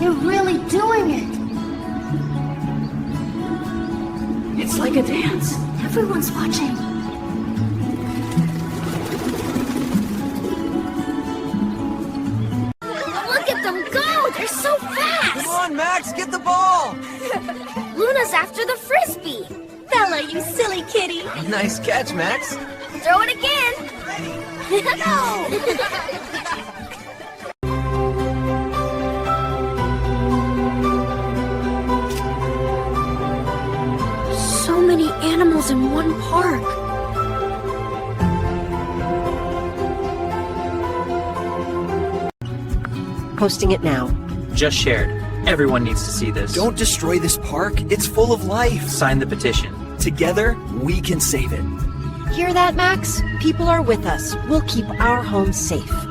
They're really doing it. It's like a dance. Everyone's watching. Look at them go! They're so fast! Come on, Max, get the ball! Luna's after the frisbee. Bella, you silly kitty. Nice catch, Max. Throw it again. No! So many animals in one park. Posting it now. Just shared. Everyone needs to see this. Don't destroy this park. It's full of life. Sign the petition. Together, we can save it. Hear that, Max? People are with us. We'll keep our home safe.